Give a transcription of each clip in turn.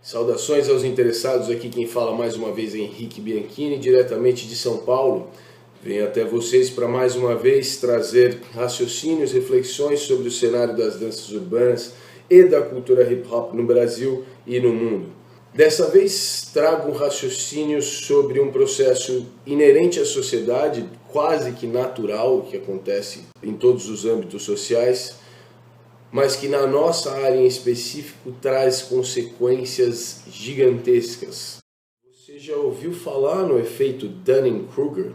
Saudações aos interessados, aqui quem fala mais uma vez é Henrique Bianchini, diretamente de São Paulo. Venho até vocês para mais uma vez trazer raciocínios, reflexões sobre o cenário das danças urbanas e da cultura hip hop no Brasil e no mundo. Dessa vez trago um raciocínio sobre um processo inerente à sociedade, quase que natural, que acontece em todos os âmbitos sociais, mas que na nossa área em específico traz consequências gigantescas. Você já ouviu falar no efeito Dunning-Kruger?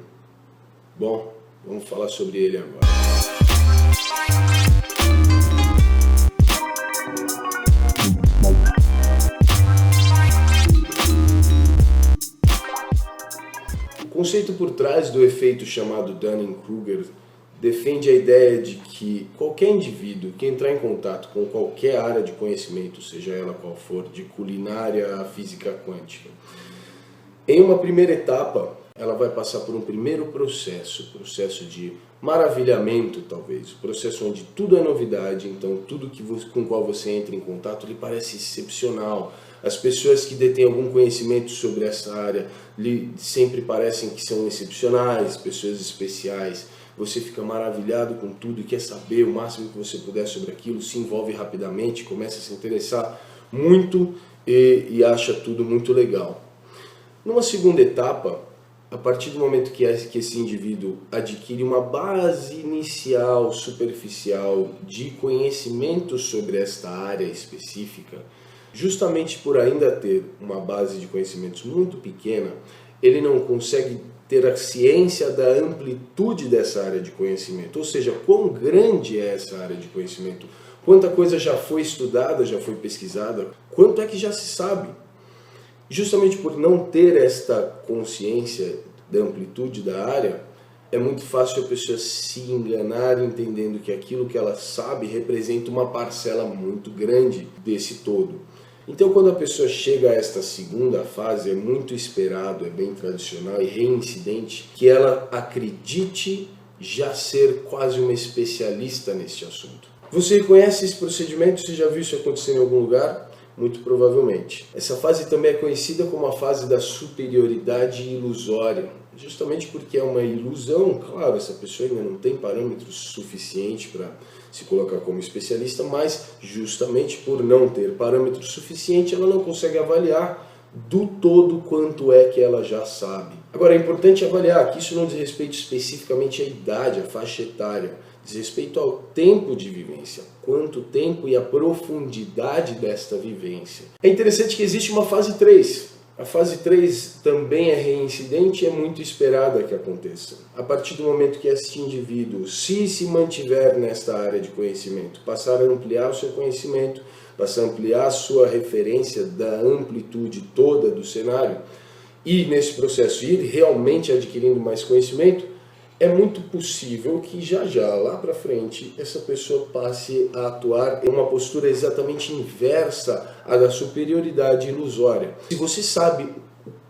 Bom, vamos falar sobre ele agora. O conceito por trás do efeito chamado Dunning-Kruger defende a ideia de que qualquer indivíduo que entrar em contato com qualquer área de conhecimento, seja ela qual for, de culinária a física quântica, em uma primeira etapa, ela vai passar por um primeiro processo de maravilhamento, talvez, o processo onde tudo é novidade, então tudo com o qual você entra em contato lhe parece excepcional. As pessoas que detêm algum conhecimento sobre essa área sempre parecem que são excepcionais, pessoas especiais. Você fica maravilhado com tudo e quer saber o máximo que você puder sobre aquilo, se envolve rapidamente, começa a se interessar muito e acha tudo muito legal. Numa segunda etapa, a partir do momento que esse indivíduo adquire uma base inicial, superficial, de conhecimento sobre esta área específica, justamente por ainda ter uma base de conhecimentos muito pequena, ele não consegue ter a ciência da amplitude dessa área de conhecimento, ou seja, quão grande é essa área de conhecimento, quanta coisa já foi estudada, já foi pesquisada, quanto é que já se sabe. Justamente por não ter esta consciência da amplitude da área, é muito fácil a pessoa se enganar entendendo que aquilo que ela sabe representa uma parcela muito grande desse todo. Então, quando a pessoa chega a esta segunda fase, é muito esperado, é bem tradicional e reincidente que ela acredite já ser quase uma especialista neste assunto. Você conhece esse procedimento? Você já viu isso acontecer em algum lugar? Muito provavelmente. Essa fase também é conhecida como a fase da superioridade ilusória, justamente porque é uma ilusão. Claro, essa pessoa ainda não tem parâmetros suficientes para se colocar como especialista, mas justamente por não ter parâmetros suficientes, ela não consegue avaliar do todo quanto é que ela já sabe. Agora, é importante avaliar que isso não diz respeito especificamente à idade, à faixa etária, diz respeito ao tempo de vivência, quanto tempo e a profundidade desta vivência. É interessante que existe uma fase 3. A fase 3 também é reincidente e é muito esperada que aconteça. A partir do momento que este indivíduo, se mantiver nesta área de conhecimento, passar a ampliar o seu conhecimento, passar a ampliar a sua referência da amplitude toda do cenário, e nesse processo ir realmente adquirindo mais conhecimento, é muito possível que já lá para frente, essa pessoa passe a atuar em uma postura exatamente inversa à da superioridade ilusória. Se você sabe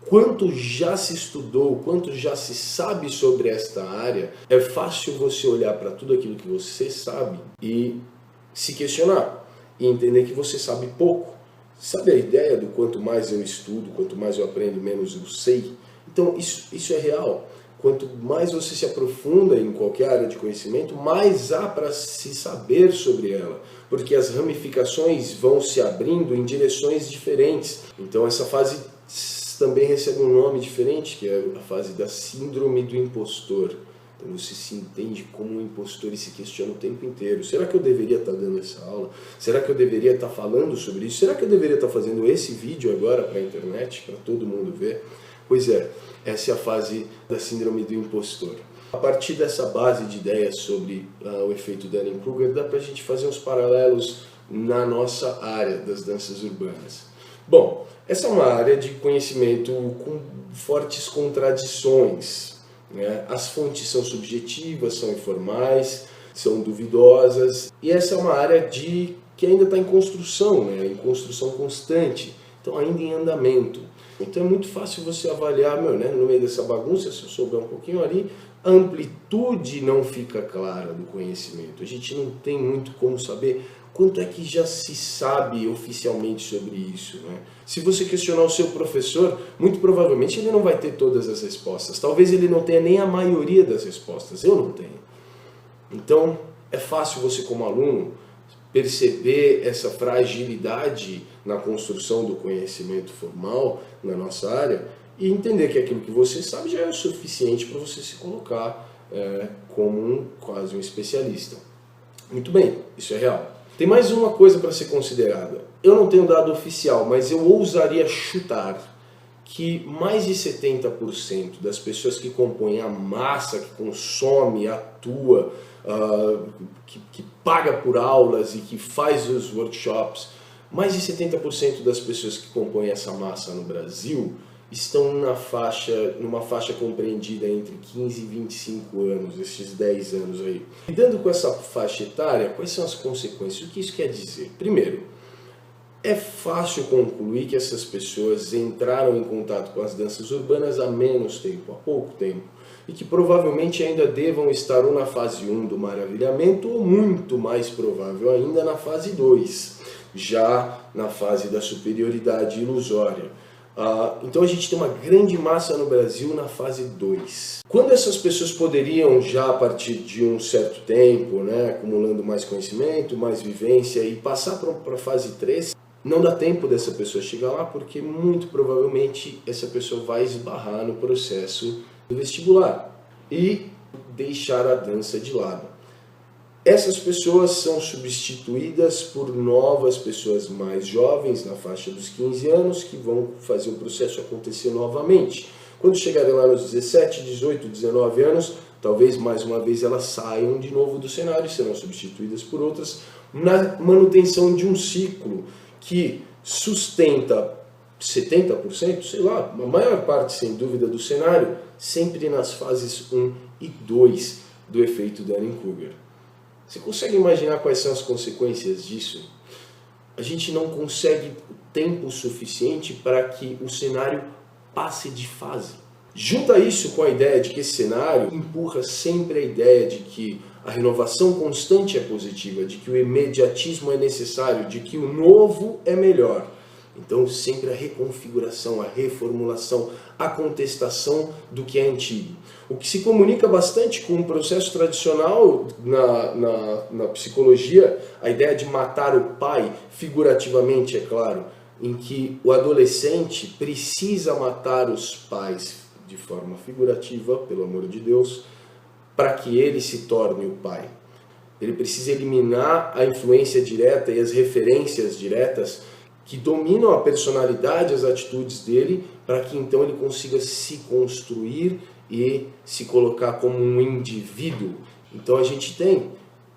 quanto já se estudou, quanto já se sabe sobre esta área, é fácil você olhar para tudo aquilo que você sabe e se questionar e entender que você sabe pouco. Sabe a ideia do quanto mais eu estudo, quanto mais eu aprendo, menos eu sei? Então isso é real. Quanto mais você se aprofunda em qualquer área de conhecimento, mais há para se saber sobre ela, porque as ramificações vão se abrindo em direções diferentes. Então essa fase também recebe um nome diferente, que é a fase da síndrome do impostor. Então você se entende como um impostor e se questiona o tempo inteiro. Será que eu deveria estar dando essa aula? Será que eu deveria estar falando sobre isso? Será que eu deveria estar fazendo esse vídeo agora para a internet, para todo mundo ver? Pois é, essa é a fase da síndrome do impostor. A partir dessa base de ideias sobre o efeito Dunning-Kruger, dá para a gente fazer uns paralelos na nossa área das danças urbanas. Bom, essa é uma área de conhecimento com fortes contradições, né? As fontes são subjetivas, são informais, são duvidosas, e essa é uma área que ainda está em construção, né? Em construção constante, então ainda em andamento. Então é muito fácil você avaliar, no meio dessa bagunça, se eu souber um pouquinho ali, a amplitude não fica clara do conhecimento. A gente não tem muito como saber quanto é que já se sabe oficialmente sobre isso, né? Se você questionar o seu professor, muito provavelmente ele não vai ter todas as respostas. Talvez ele não tenha nem a maioria das respostas. Eu não tenho. Então, é fácil você como aluno perceber essa fragilidade na construção do conhecimento formal na nossa área e entender que aquilo que você sabe já é o suficiente para você se colocar como quase um especialista. Muito bem, isso é real. Tem mais uma coisa para ser considerada. Eu não tenho dado oficial, mas eu ousaria chutar que mais de 70% das pessoas que compõem a massa, que consome, atua, que paga por aulas e que faz os workshops, mais de 70% das pessoas que compõem essa massa no Brasil estão numa faixa compreendida entre 15 e 25 anos, esses 10 anos aí. Lidando com essa faixa etária, quais são as consequências? O que isso quer dizer? Primeiro, é fácil concluir que essas pessoas entraram em contato com as danças urbanas há menos tempo, há pouco tempo, e que provavelmente ainda devam estar ou na fase 1 do maravilhamento ou muito mais provável ainda na fase 2, já na fase da superioridade ilusória. Então a gente tem uma grande massa no Brasil na fase 2. Quando essas pessoas poderiam já a partir de um certo tempo, né, acumulando mais conhecimento, mais vivência e passar para a fase 3, não dá tempo dessa pessoa chegar lá porque muito provavelmente essa pessoa vai esbarrar no processo do vestibular e deixar a dança de lado. Essas pessoas são substituídas por novas pessoas mais jovens, na faixa dos 15 anos, que vão fazer o processo acontecer novamente. Quando chegarem lá nos 17, 18, 19 anos, talvez mais uma vez elas saiam de novo do cenário e serão substituídas por outras, na manutenção de um ciclo que sustenta 70%, sei lá, a maior parte sem dúvida do cenário, sempre nas fases 1 e 2 do efeito Dunning-Kruger. Você consegue imaginar quais são as consequências disso? A gente não consegue tempo suficiente para que o cenário passe de fase. Junta isso com a ideia de que esse cenário empurra sempre a ideia de que a renovação constante é positiva, de que o imediatismo é necessário, de que o novo é melhor. Então sempre a reconfiguração, a reformulação, a contestação do que é antigo. O que se comunica bastante com o processo tradicional na psicologia, a ideia de matar o pai, figurativamente, é claro, em que o adolescente precisa matar os pais de forma figurativa, pelo amor de Deus, para que ele se torne o pai. Ele precisa eliminar a influência direta e as referências diretas que dominam a personalidade, as atitudes dele, para que então ele consiga se construir e se colocar como um indivíduo. Então a gente tem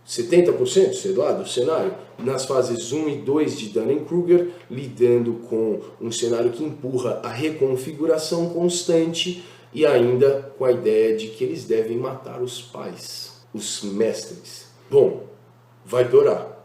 70%, sei lá, do cenário nas fases 1 e 2 de Dunning-Kruger, lidando com um cenário que empurra a reconfiguração constante e ainda com a ideia de que eles devem matar os pais, os mestres. Bom, vai piorar.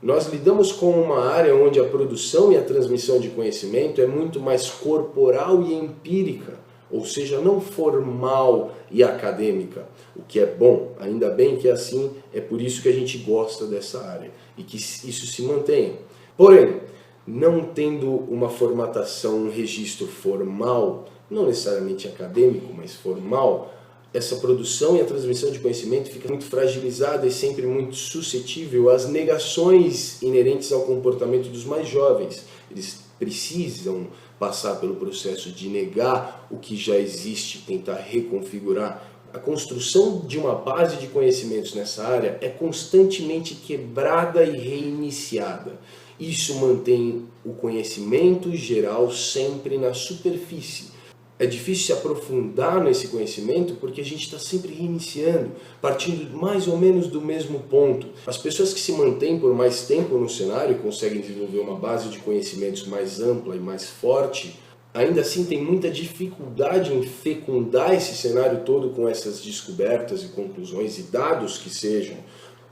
Nós lidamos com uma área onde a produção e a transmissão de conhecimento é muito mais corporal e empírica, ou seja, não formal e acadêmica, o que é bom, ainda bem que é assim, é por isso que a gente gosta dessa área e que isso se mantenha. Porém, não tendo uma formatação, um registro formal, não necessariamente acadêmico, mas formal, essa produção e a transmissão de conhecimento fica muito fragilizada e sempre muito suscetível às negações inerentes ao comportamento dos mais jovens. Eles precisam passar pelo processo de negar o que já existe, tentar reconfigurar. A construção de uma base de conhecimentos nessa área é constantemente quebrada e reiniciada. Isso mantém o conhecimento geral sempre na superfície. É difícil se aprofundar nesse conhecimento porque a gente está sempre reiniciando, partindo mais ou menos do mesmo ponto. As pessoas que se mantêm por mais tempo no cenário e conseguem desenvolver uma base de conhecimentos mais ampla e mais forte, ainda assim tem muita dificuldade em fecundar esse cenário todo com essas descobertas e conclusões e dados que sejam,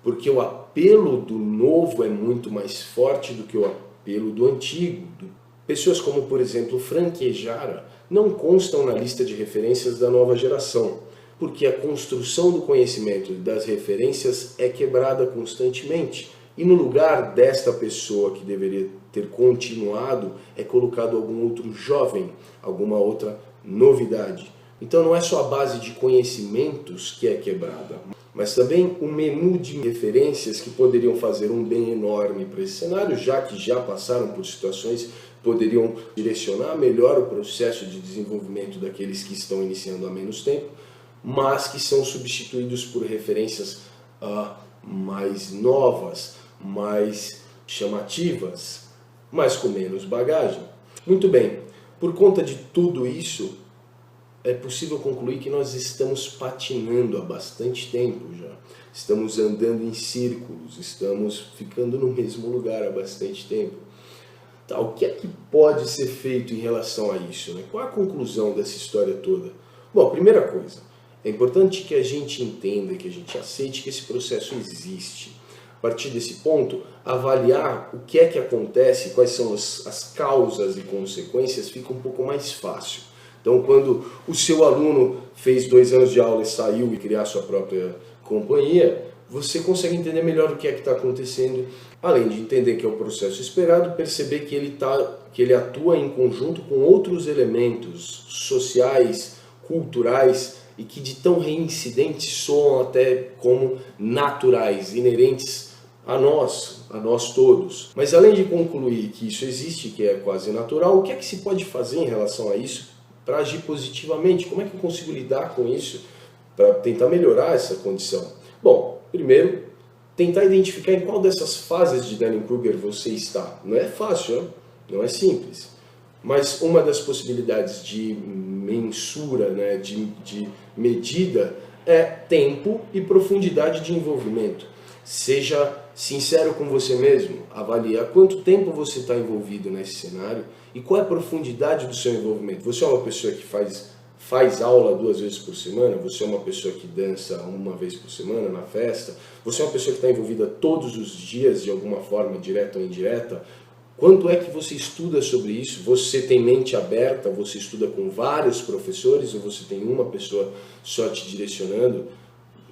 porque o apelo do novo é muito mais forte do que o apelo do antigo. Pessoas como, por exemplo, Frank e Jara não constam na lista de referências da nova geração, porque a construção do conhecimento e das referências é quebrada constantemente e no lugar desta pessoa que deveria ter continuado é colocado algum outro jovem, alguma outra novidade. Então não é só a base de conhecimentos que é quebrada, mas também o menu de referências que poderiam fazer um bem enorme para esse cenário, já que já passaram por situações que poderiam direcionar melhor o processo de desenvolvimento daqueles que estão iniciando há menos tempo, mas que são substituídos por referências mais novas, mais chamativas, mas com menos bagagem. Muito bem, por conta de tudo isso, é possível concluir que nós estamos patinando há bastante tempo já. Estamos andando em círculos, estamos ficando no mesmo lugar há bastante tempo. Tá, o que é que pode ser feito em relação a isso, né? Qual a conclusão dessa história toda? Bom, primeira coisa, é importante que a gente entenda, que a gente aceite que esse processo existe. A partir desse ponto, avaliar o que é que acontece, quais são as causas e consequências, fica um pouco mais fácil. Então, quando o seu aluno fez 2 anos de aula e saiu e criar sua própria companhia, você consegue entender melhor o que é que está acontecendo, além de entender que é o processo esperado, perceber que ele atua em conjunto com outros elementos sociais, culturais, e que de tão reincidentes soam até como naturais, inerentes a nós todos. Mas além de concluir que isso existe, que é quase natural, o que é que se pode fazer em relação a isso para agir positivamente? Como é que eu consigo lidar com isso para tentar melhorar essa condição? Bom, primeiro, tentar identificar em qual dessas fases de Dunning-Kruger você está. Não é fácil, não é simples. Mas uma das possibilidades de mensura, né, de medida, é tempo e profundidade de envolvimento. Seja sincero com você mesmo, avalie há quanto tempo você está envolvido nesse cenário e qual é a profundidade do seu envolvimento. Você é uma pessoa que faz aula 2 vezes por semana? Você é uma pessoa que dança 1 vez por semana na festa? Você é uma pessoa que está envolvida todos os dias de alguma forma, direta ou indireta? Quanto é que você estuda sobre isso? Você tem mente aberta? Você estuda com vários professores ou você tem uma pessoa só te direcionando?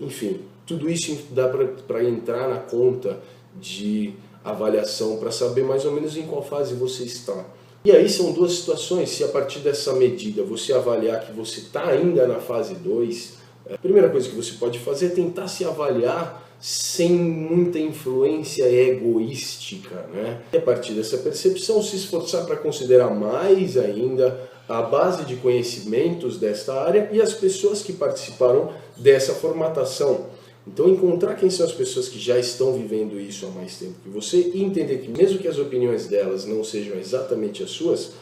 Enfim, tudo isso dá para entrar na conta de avaliação para saber mais ou menos em qual fase você está. E aí são 2 situações. Se a partir dessa medida você avaliar que você está ainda na fase 2, a primeira coisa que você pode fazer é tentar se avaliar sem muita influência egoística, né? E a partir dessa percepção se esforçar para considerar mais ainda a base de conhecimentos desta área e as pessoas que participaram dessa formatação. Então encontrar quem são as pessoas que já estão vivendo isso há mais tempo que você e entender que mesmo que as opiniões delas não sejam exatamente as suas,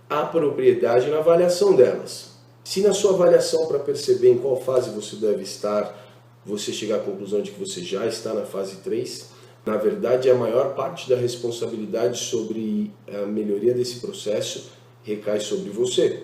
há propriedade na avaliação delas. Se na sua avaliação para perceber em qual fase você deve estar, você chegar à conclusão de que você já está na fase 3, na verdade a maior parte da responsabilidade sobre a melhoria desse processo recai sobre você.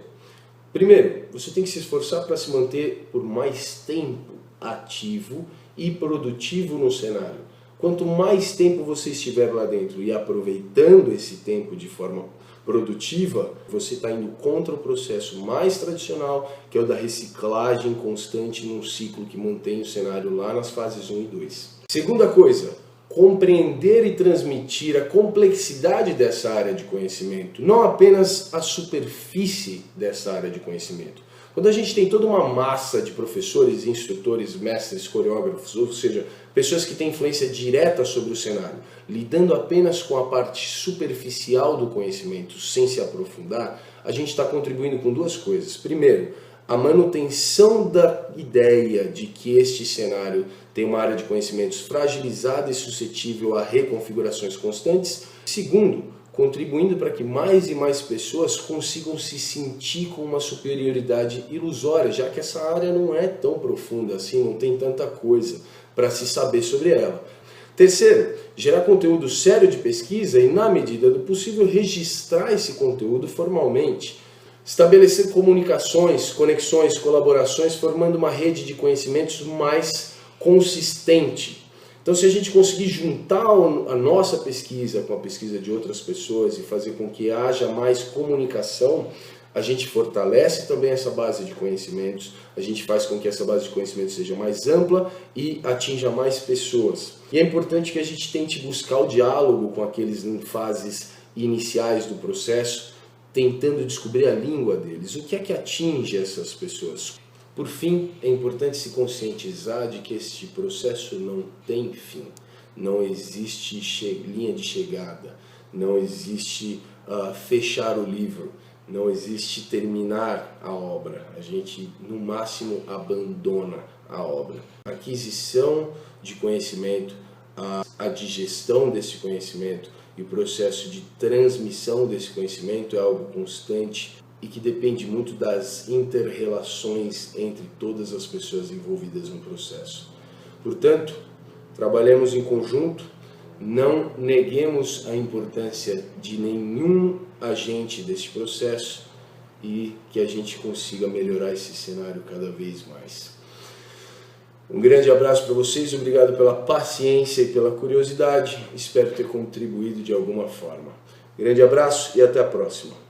Primeiro, você tem que se esforçar para se manter por mais tempo ativo e produtivo no cenário. Quanto mais tempo você estiver lá dentro e aproveitando esse tempo de forma produtiva, você está indo contra o processo mais tradicional, que é o da reciclagem constante num ciclo que mantém o cenário lá nas fases 1 e 2. Segunda coisa, compreender e transmitir a complexidade dessa área de conhecimento, não apenas a superfície dessa área de conhecimento. Quando a gente tem toda uma massa de professores, instrutores, mestres, coreógrafos, ou seja, pessoas que têm influência direta sobre o cenário, lidando apenas com a parte superficial do conhecimento, sem se aprofundar, a gente está contribuindo com 2 coisas. Primeiro, a manutenção da ideia de que este cenário tem uma área de conhecimentos fragilizada e suscetível a reconfigurações constantes. Segundo, contribuindo para que mais e mais pessoas consigam se sentir com uma superioridade ilusória, já que essa área não é tão profunda assim, não tem tanta coisa para se saber sobre ela. Terceiro, gerar conteúdo sério de pesquisa e, na medida do possível, registrar esse conteúdo formalmente. Estabelecer comunicações, conexões, colaborações, formando uma rede de conhecimentos mais consistente. Então, se a gente conseguir juntar a nossa pesquisa com a pesquisa de outras pessoas e fazer com que haja mais comunicação, A gente fortalece também essa base de conhecimentos, a gente faz com que essa base de conhecimentos seja mais ampla e atinja mais pessoas. E é importante que a gente tente buscar o diálogo com aqueles em fases iniciais do processo, tentando descobrir a língua deles, o que é que atinge essas pessoas. Por fim, é importante se conscientizar de que este processo não tem fim, não existe linha de chegada, não existe fechar o livro, não existe terminar a obra, a gente no máximo abandona a obra. A aquisição de conhecimento, a digestão desse conhecimento e o processo de transmissão desse conhecimento é algo constante e que depende muito das inter-relações entre todas as pessoas envolvidas no processo. Portanto, trabalhemos em conjunto, não neguemos a importância de nenhum agente desse processo e que a gente consiga melhorar esse cenário cada vez mais. Um grande abraço para vocês, obrigado pela paciência e pela curiosidade, espero ter contribuído de alguma forma. Grande abraço e até a próxima.